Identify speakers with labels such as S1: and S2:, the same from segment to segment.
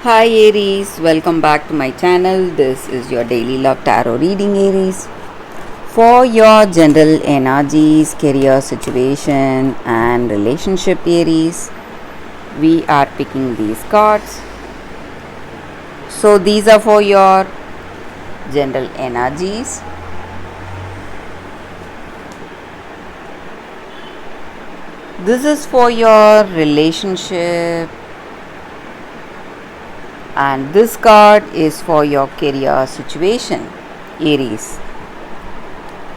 S1: Hi Aries, welcome back to my channel. This is your daily love tarot reading, Aries. For your general energies, career situation, and relationship, Aries, we are picking these cards. So, these are for your general energies. This is for your relationship, and this card is for your career situation, Aries.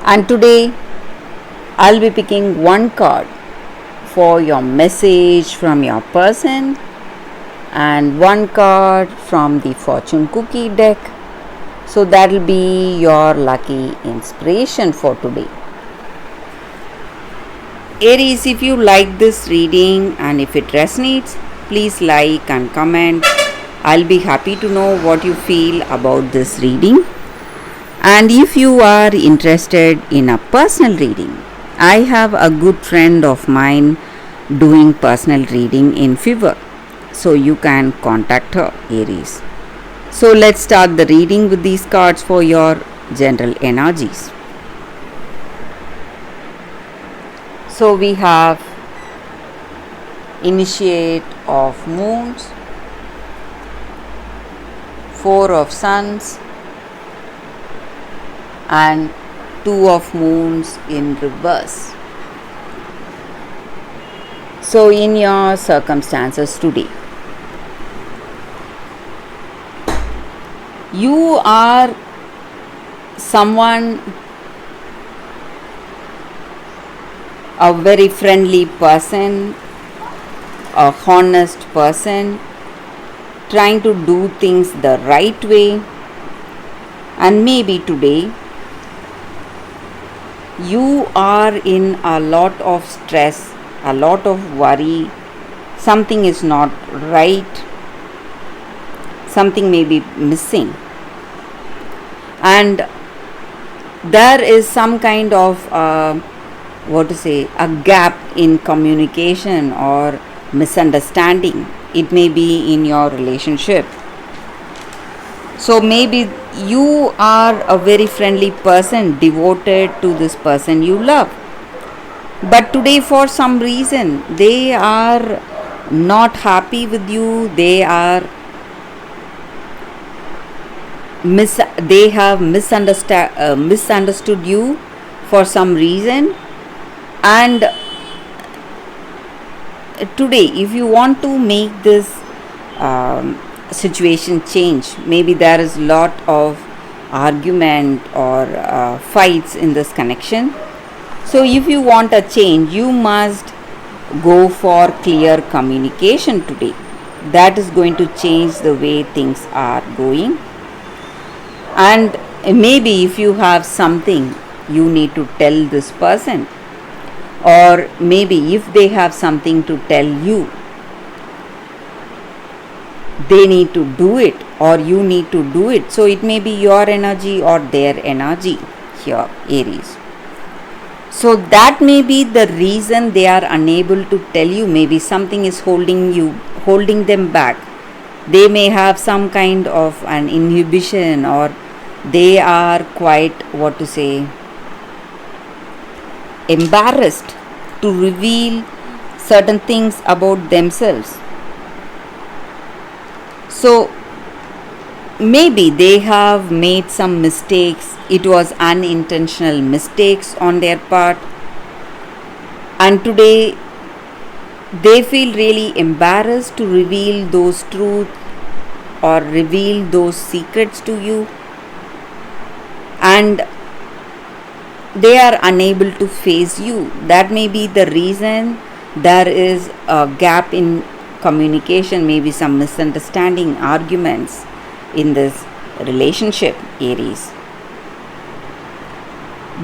S1: And today I'll be picking one card for your message from your person and one card from the fortune cookie deck. So that'll be your lucky inspiration for today. Aries, if you like this reading and if it resonates, please like and comment. I'll be happy to know what you feel about this reading. And if you are interested in a personal reading, I have a good friend of mine doing personal reading in Fiverr. So you can contact her, Aries. So let's start the reading with these cards for your general energies. So we have Initiate of Moons, Four of Suns, and Two of Moons in reverse. So in your circumstances today, you are someone, a very friendly person, a honest person, trying to do things the right way. And maybe today you are in a lot of stress, a lot of worry, something is not right, something may be missing, and there is some kind of a gap in communication or misunderstanding. It may be in your relationship. So maybe you are a very friendly person, devoted to this person you love, but today for some reason they are not happy with you. They have misunderstood you for some reason. And today, if you want to make this situation change, maybe there is a lot of argument or fights in this connection. So if you want a change, you must go for clear communication today. That is going to change the way things are going. And maybe if you have something you need to tell this person, or maybe if they have something to tell you, they need to do it or you need to do it. So it may be your energy or their energy here, Aries. So that may be the reason they are unable to tell you. Maybe something is holding them back. They may have some kind of an inhibition, or they are quite, embarrassed to reveal certain things about themselves. So maybe they have made some mistakes. It was unintentional mistakes on their part, and today they feel really embarrassed to reveal those truths or reveal those secrets to you, and they are unable to face you. That may be the reason there is a gap in communication, maybe some misunderstanding, arguments in this relationship, Aries.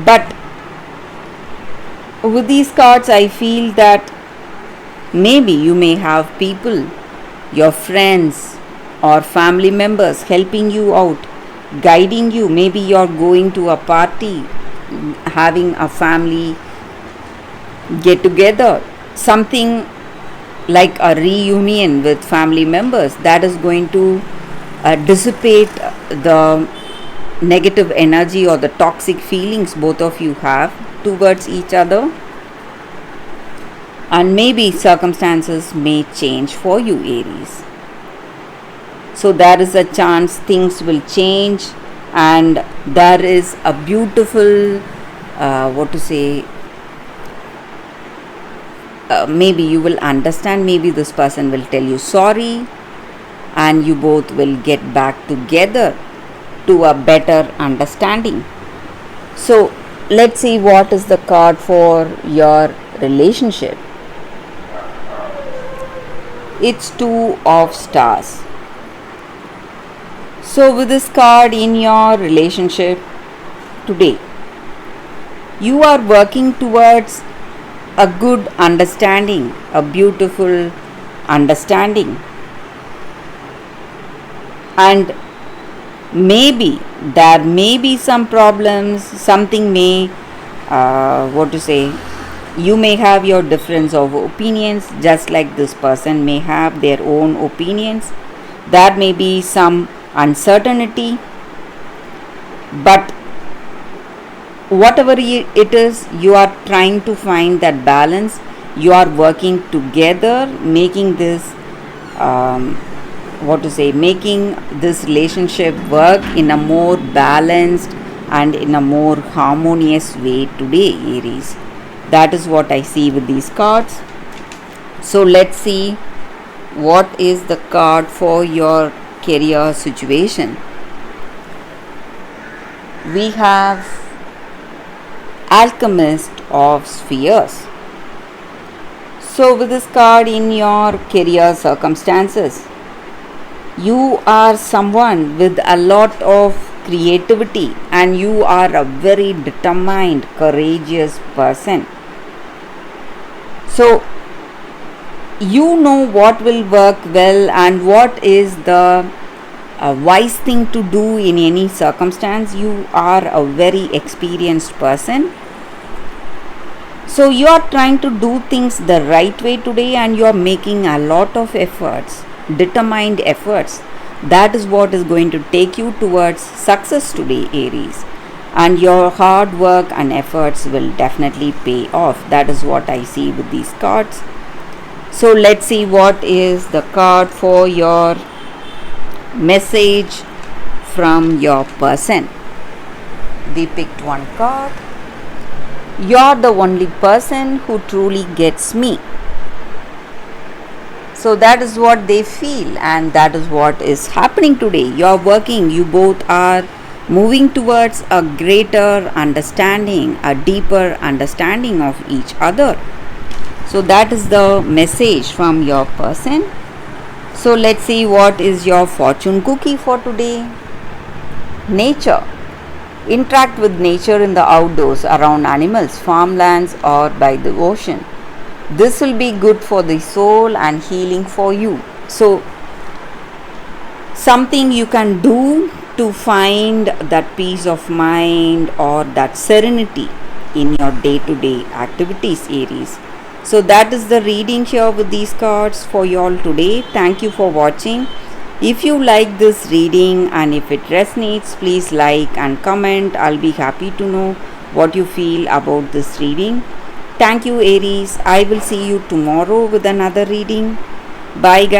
S1: But with these cards, I feel that maybe you may have people, your friends or family members, helping you out, guiding you. Maybe you're going to a party, having a family get together, something like a reunion with family members, that is going to dissipate the negative energy or the toxic feelings both of you have towards each other, and maybe circumstances may change for you, Aries. So there is a chance things will change, and there is a beautiful maybe you will understand, maybe this person will tell you sorry, and you both will get back together to a better understanding. So let's see what is the card for your relationship. It's Two of Stars. So with this card in your relationship today, you are working towards a good understanding, a beautiful understanding, and maybe there may be some problems, something may you may have your difference of opinions, just like this person may have their own opinions. There may be some uncertainty, but whatever it is, you are trying to find that balance. You are working together, making this making this relationship work in a more balanced and in a more harmonious way today, Aries. That is what I see with these cards. So let's see what is the card for your career situation. We have Alchemist of Spheres. So with this card in your career circumstances, you are someone with a lot of creativity, and you are a very determined, courageous person. So you know what will work well and what is the wise thing to do in any circumstance. You are a very experienced person. So you are trying to do things the right way today, and you are making a lot of efforts, determined efforts. That is what is going to take you towards success today, Aries. And your hard work and efforts will definitely pay off. That is what I see with these cards. So let's see what is the card for your message from your person. We picked one card. You're the only person who truly gets me. So that is what they feel, and that is what is happening today. You're working, you both are moving towards a greater understanding, a deeper understanding of each other. So that is the message from your person. So let's see what is your fortune cookie for today. Nature. Interact with nature in the outdoors, around animals, farmlands, or by the ocean. This will be good for the soul and healing for you. So something you can do to find that peace of mind or that serenity in your day-to-day activities, Aries. So that is the reading here with these cards for you all today. Thank you for watching. If you like this reading and if it resonates, please like and comment. I'll be happy to know what you feel about this reading. Thank you, Aries. I will see you tomorrow with another reading. Bye, guys.